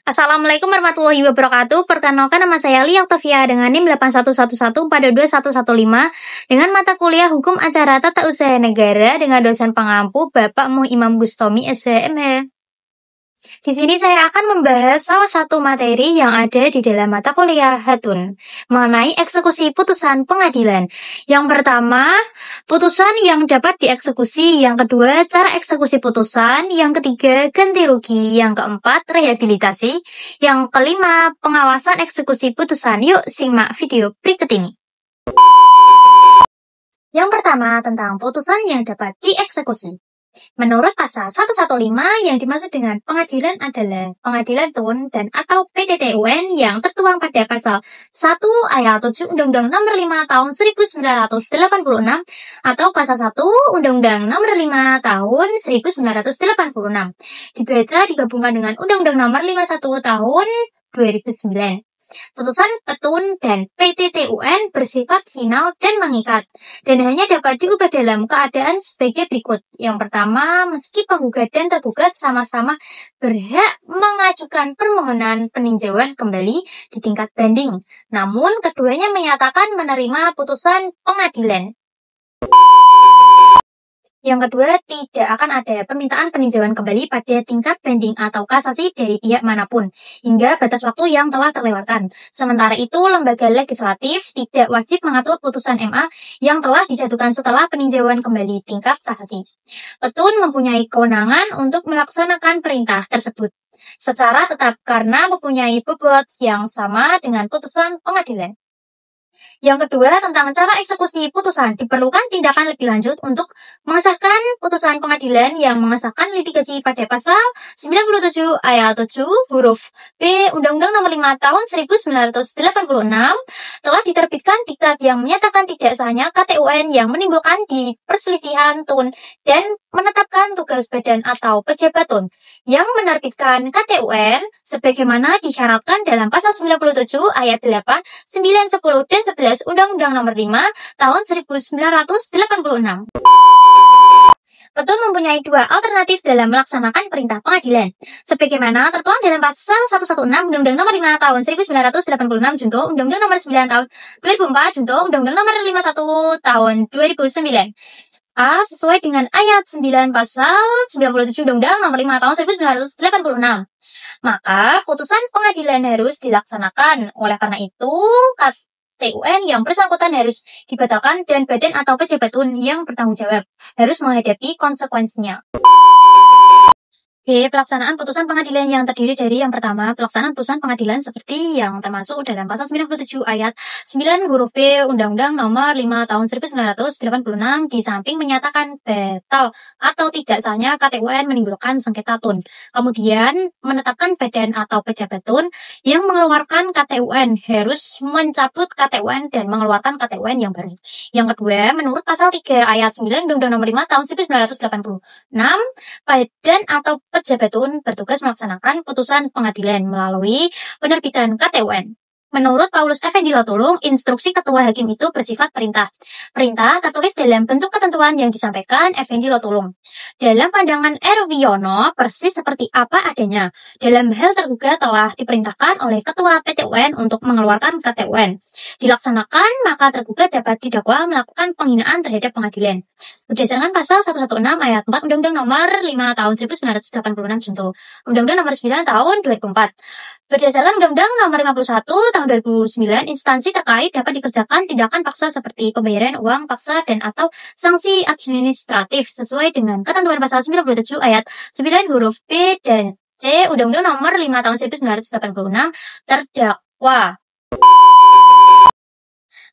Assalamualaikum warahmatullahi wabarakatuh. Perkenalkan nama saya Lia Octavia dengan NIM 8111 pada 2115 dengan mata kuliah Hukum Acara Tata Usaha Negara dengan dosen pengampu Bapak Imam Gustomi SHMH. Di sini saya akan membahas salah satu materi yang ada di dalam mata kuliah Hatun mengenai eksekusi putusan pengadilan. Yang pertama, putusan yang dapat dieksekusi. Yang kedua, cara eksekusi putusan. Yang ketiga, ganti rugi. Yang keempat, rehabilitasi. Yang kelima, pengawasan eksekusi putusan. Yuk simak video berikut ini. Yang pertama, tentang putusan yang dapat dieksekusi. Menurut pasal 115 yang dimaksud dengan pengadilan adalah pengadilan tun dan atau PTTUN yang tertuang pada pasal 1 ayat 7 Undang-Undang Nomor 5 Tahun 1986 atau pasal 1 Undang-Undang Nomor 5 Tahun 1986 dibaca digabungkan dengan Undang-Undang Nomor 51 Tahun 2009. Putusan petun dan PTTUN bersifat final dan mengikat, dan hanya dapat diubah dalam keadaan sebagai berikut. Yang pertama, meski penggugat dan tergugat sama-sama berhak mengajukan permohonan peninjauan kembali di tingkat banding, namun keduanya menyatakan menerima putusan pengadilan. Yang kedua, tidak akan ada permintaan peninjauan kembali pada tingkat banding atau kasasi dari pihak manapun, hingga batas waktu yang telah terlewatkan. Sementara itu, lembaga legislatif tidak wajib mengatur putusan MA yang telah dijatuhkan setelah peninjauan kembali tingkat kasasi. Petun mempunyai kewenangan untuk melaksanakan perintah tersebut secara tetap karena mempunyai bobot yang sama dengan putusan pengadilan. Yang kedua, tentang cara eksekusi putusan, diperlukan tindakan lebih lanjut untuk mengesahkan putusan pengadilan yang mengesahkan litigasi pada pasal 97 ayat 7 huruf B Undang-Undang Nomor 5 Tahun 1986 telah diterbitkan diktat yang menyatakan tidak sahnya KTUN yang menimbulkan di perselisihan tun dan menetapkan tugas badan atau pejabat tun yang menerbitkan KTUN sebagaimana disyaratkan dalam pasal 97 ayat 8, 9, 10, dan 11 Undang-Undang Nomor 5 Tahun 1986. Petun mempunyai dua alternatif dalam melaksanakan perintah pengadilan. Sebagaimana tertuang dalam pasal 116 Undang-Undang Nomor 5 Tahun 1986 Junto Undang-Undang Nomor 9 Tahun 2004 Junto Undang-Undang Nomor 51 Tahun 2009. A. Sesuai dengan ayat 9 pasal 97 Undang-Undang Nomor 5 Tahun 1986. Maka putusan pengadilan harus dilaksanakan. Oleh karena itu, KTUN yang bersangkutan harus dibatalkan dan badan atau pejabat tun yang bertanggung jawab harus menghadapi konsekuensinya. B. Pelaksanaan putusan pengadilan yang terdiri dari yang pertama, pelaksanaan putusan pengadilan seperti yang termasuk dalam pasal 97 ayat 9 huruf B Undang-Undang Nomor 5 Tahun 1986 di samping menyatakan batal atau tidak sahnya KTUN menimbulkan sengketa tun. Kemudian menetapkan badan atau pejabat tun yang mengeluarkan KTUN harus mencabut KTUN dan mengeluarkan KTUN yang baru. Yang kedua, menurut pasal 3 ayat 9 Undang-Undang Nomor 5 Tahun 1986, badan atau pejabat tun bertugas melaksanakan putusan pengadilan melalui penerbitan KTUN. Menurut Paulus Effendi Lotulung, instruksi ketua hakim itu bersifat perintah. Perintah tertulis dalam bentuk ketentuan yang disampaikan Effendi Lotulung. Dalam pandangan R. Wiono, persis seperti apa adanya. Dalam hal tergugat telah diperintahkan oleh ketua PTUN untuk mengeluarkan KTUN. Dilaksanakan, maka tergugat dapat didakwa melakukan penghinaan terhadap pengadilan. Berdasarkan pasal 116 ayat 4 Undang-Undang Nomor 5 Tahun 1986 Junto Undang-Undang Nomor 9 Tahun 2004. Berdasarkan Undang-Undang Nomor 51 Tahun 2009, instansi terkait dapat dikerjakan tindakan paksa seperti pembayaran uang paksa dan atau sanksi administratif sesuai dengan ketentuan pasal 97 ayat 9 huruf B dan C Undang-Undang Nomor 5 Tahun 1986 terdakwa.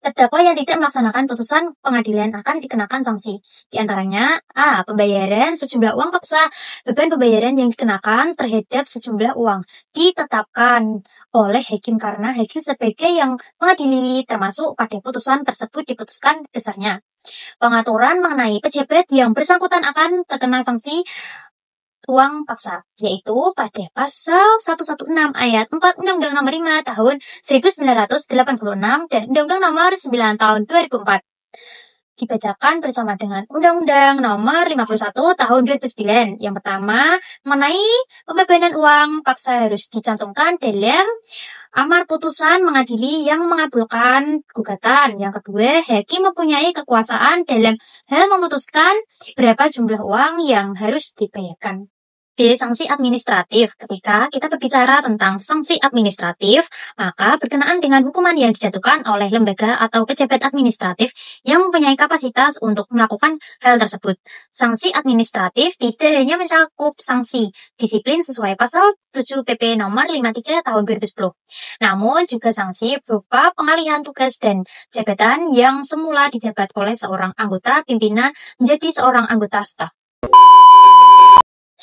Terdakwa yang tidak melaksanakan putusan pengadilan akan dikenakan sanksi. Di antaranya, A. Pembayaran sejumlah uang paksa. Beban pembayaran yang dikenakan terhadap sejumlah uang ditetapkan oleh hakim karena hakim sebagai yang mengadili, termasuk pada putusan tersebut diputuskan besarnya. Pengaturan mengenai pejabat yang bersangkutan akan terkena sanksi uang paksa, yaitu pada pasal 116 ayat 4 Undang-Undang Nomor 5 Tahun 1986 dan Undang-Undang Nomor 9 Tahun 2004. dibacakan bersama dengan Undang-Undang Nomor 51 Tahun 2009. Yang pertama, mengenai pembebanan uang paksa harus dicantumkan dalam amar putusan mengadili yang mengabulkan gugatan. Yang kedua, hakim mempunyai kekuasaan dalam hal memutuskan berapa jumlah uang yang harus dibayarkan. B. Sanksi administratif. Ketika kita berbicara tentang sanksi administratif, maka berkenaan dengan hukuman yang dijatuhkan oleh lembaga atau pejabat administratif yang mempunyai kapasitas untuk melakukan hal tersebut. Sanksi administratif tidak hanya mencakup sanksi disiplin sesuai pasal 7 PP nomor 53 tahun 2010, namun juga sanksi berupa pengalihan tugas dan jabatan yang semula dijabat oleh seorang anggota pimpinan menjadi seorang anggota staf.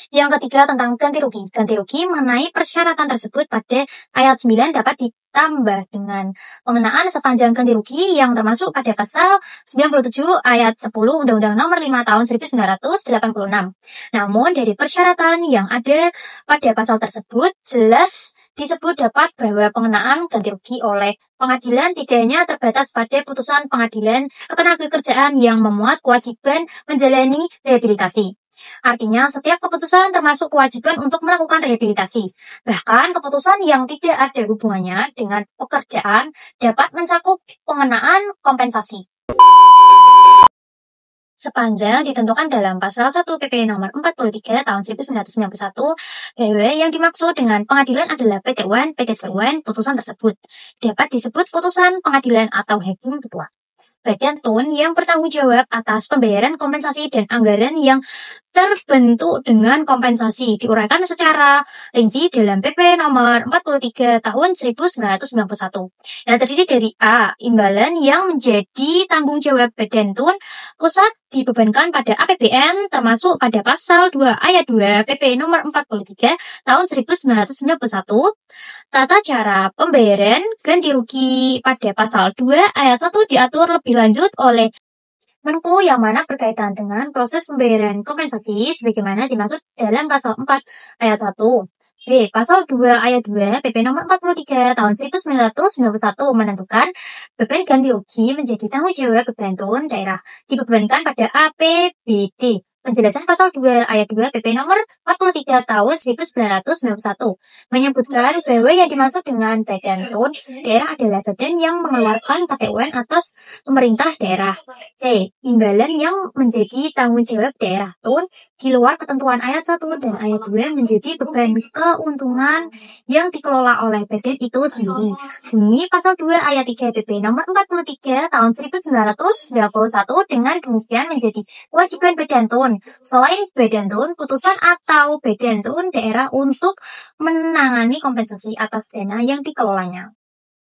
Yang ketiga tentang ganti rugi. Ganti rugi mengenai persyaratan tersebut pada ayat 9 dapat ditambah dengan pengenaan sepanjang ganti rugi yang termasuk pada pasal 97 ayat 10 Undang-Undang Nomor 5 Tahun 1986. Namun dari persyaratan yang ada pada pasal tersebut jelas disebut dapat bahwa pengenaan ganti rugi oleh pengadilan tidak hanya terbatas pada putusan pengadilan ketenagakerjaan yang memuat kewajiban menjalani rehabilitasi. Artinya, setiap keputusan termasuk kewajiban untuk melakukan rehabilitasi. Bahkan, keputusan yang tidak ada hubungannya dengan pekerjaan dapat mencakup pengenaan kompensasi. Sepanjang ditentukan dalam pasal 1 PP nomor 43 tahun 1991, bahwa yang dimaksud dengan pengadilan adalah PT UN, putusan tersebut dapat disebut putusan pengadilan atau hakim ketua. Badan TUN yang bertanggung jawab atas pembayaran kompensasi dan anggaran yang terbentuk dengan kompensasi diuraikan secara rinci dalam PP nomor 43 tahun 1991 yang terdiri dari A. Imbalan yang menjadi tanggung jawab Badan TUN pusat dibebankan pada APBN termasuk pada pasal 2 ayat 2 PP nomor 43 tahun 1991. Tata cara pembayaran ganti rugi pada pasal 2 ayat 1 diatur lebih lanjut oleh Menko yang mana berkaitan dengan proses pembayaran kompensasi sebagaimana dimaksud dalam pasal 4 ayat 1. B. Pasal 2 ayat 2 PP nomor 43 tahun 1991 menentukan beban ganti rugi menjadi tanggung jawab Badan TUN daerah dibebankan pada APBD. Penjelasan pasal 2 ayat 2 PP nomor 43 tahun 1991 menyebutkan bahwa yang dimaksud dengan Badan TUN daerah adalah badan yang mengeluarkan KTUN atas pemerintah daerah. C. Imbalan yang menjadi tanggung jawab daerah TUN di luar ketentuan ayat 1 dan ayat 2 menjadi beban keuntungan yang dikelola oleh badan itu sendiri. Bunyi pasal 2 ayat 3 PP nomor 43 tahun 1991 dengan demikian menjadi kewajiban Badan TUN selain Badan TUN, putusan atau Badan TUN daerah untuk menangani kompensasi atas dana yang dikelolanya.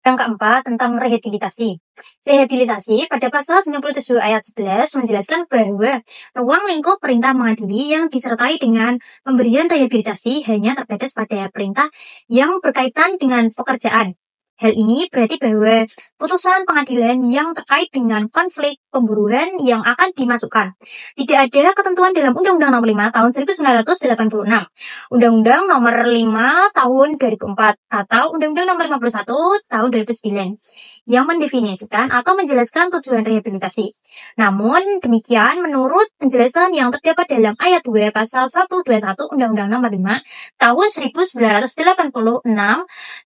Yang keempat, tentang rehabilitasi. Rehabilitasi pada pasal 97 ayat 11 menjelaskan bahwa ruang lingkup perintah mengadili yang disertai dengan pemberian rehabilitasi hanya terbatas pada perintah yang berkaitan dengan pekerjaan. Hal ini berarti bahwa putusan pengadilan yang terkait dengan konflik pemburuan yang akan dimasukkan. Tidak ada ketentuan dalam Undang-Undang Nomor 5 Tahun 1986, Undang-Undang Nomor 5 Tahun 2004, atau Undang-Undang Nomor 51 Tahun 2009 yang mendefinisikan atau menjelaskan tujuan rehabilitasi. Namun demikian, menurut penjelasan yang terdapat dalam ayat 2 pasal 121 Undang-Undang Nomor 5 Tahun 1986,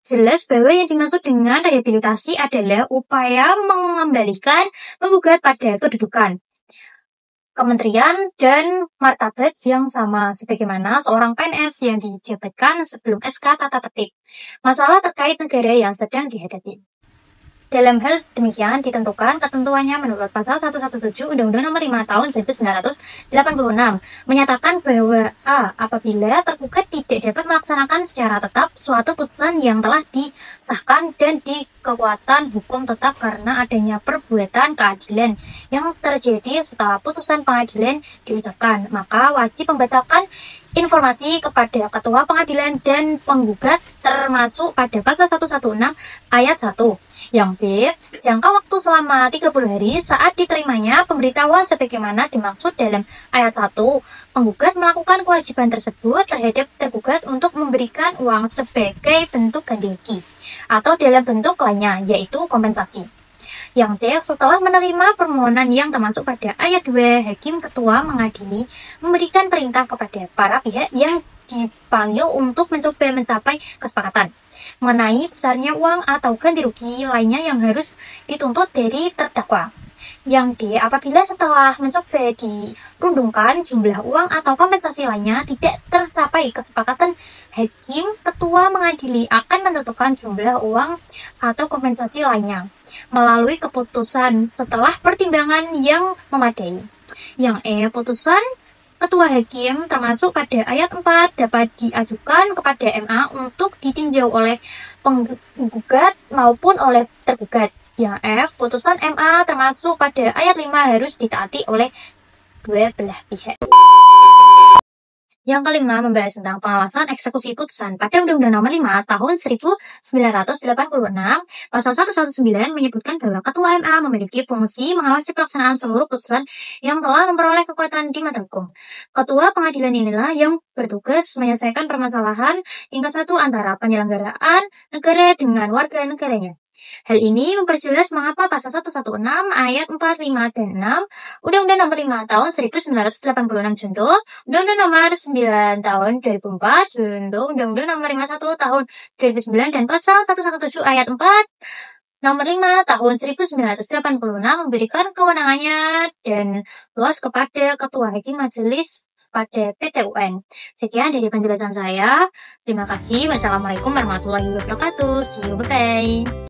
jelas bahwa yang dimaksud dengan rehabilitasi adalah upaya mengembalikan penggugat pada kedudukan, kementerian, dan martabat yang sama sebagaimana seorang PNS yang dijabatkan sebelum SK Tata Tertib. Masalah terkait negara yang sedang dihadapi. Dalam hal demikian ditentukan ketentuannya menurut pasal 117 Undang-Undang Nomor 5 Tahun 1986 menyatakan bahwa A. Apabila tergugat tidak dapat melaksanakan secara tetap suatu putusan yang telah disahkan dan dikekuatan hukum tetap karena adanya perbuatan keadilan yang terjadi setelah putusan pengadilan diucapkan, maka wajib membatalkan informasi kepada ketua pengadilan dan penggugat termasuk pada pasal 116 ayat 1. Yang B, jangka waktu selama 30 hari saat diterimanya pemberitahuan sebagaimana dimaksud dalam ayat 1. Penggugat melakukan kewajiban tersebut terhadap tergugat untuk memberikan uang sebagai bentuk ganti rugi atau dalam bentuk lainnya, yaitu kompensasi. Yang C, setelah menerima permohonan yang termasuk pada ayat 2, Hakim Ketua mengadili memberikan perintah kepada para pihak yang dipanggil untuk mencoba mencapai kesepakatan mengenai besarnya uang atau ganti rugi lainnya yang harus dituntut dari terdakwa. Yang D, apabila setelah mencoba dirundungkan jumlah uang atau kompensasi lainnya tidak tercapai kesepakatan, Hakim Ketua mengadili akan menentukan jumlah uang atau kompensasi lainnya melalui keputusan setelah pertimbangan yang memadai. Yang E, putusan Ketua Hakim termasuk pada ayat 4 dapat diajukan kepada MA untuk ditinjau oleh penggugat maupun oleh tergugat. Yang F, putusan MA termasuk pada ayat 5 harus ditaati oleh dua belah pihak. Yang kelima, membahas tentang pengawasan eksekusi putusan. Pada Undang-Undang Nomor 5 Tahun 1986, Pasal 119 menyebutkan bahwa Ketua MA memiliki fungsi mengawasi pelaksanaan seluruh putusan yang telah memperoleh kekuatan di mata hukum. Ketua pengadilan inilah yang bertugas menyelesaikan permasalahan tingkat satu antara penyelenggaraan negara dengan warga negaranya. Hal ini memperjelas mengapa Pasal 116 ayat 4, 5, dan 6 Undang-Undang Nomor 5 Tahun 1986 Junto, Undang-Undang Nomor 9 Tahun 2004 Junto, Undang-Undang Nomor 51 Tahun 2009 dan Pasal 117 ayat 4 Nomor 5 Tahun 1986 memberikan kewenangannya dan luas kepada Ketua Hakim Majelis pada PT UN. Sekian dari penjelasan saya. Terima kasih. Wassalamualaikum warahmatullahi wabarakatuh. See you. Bye-bye.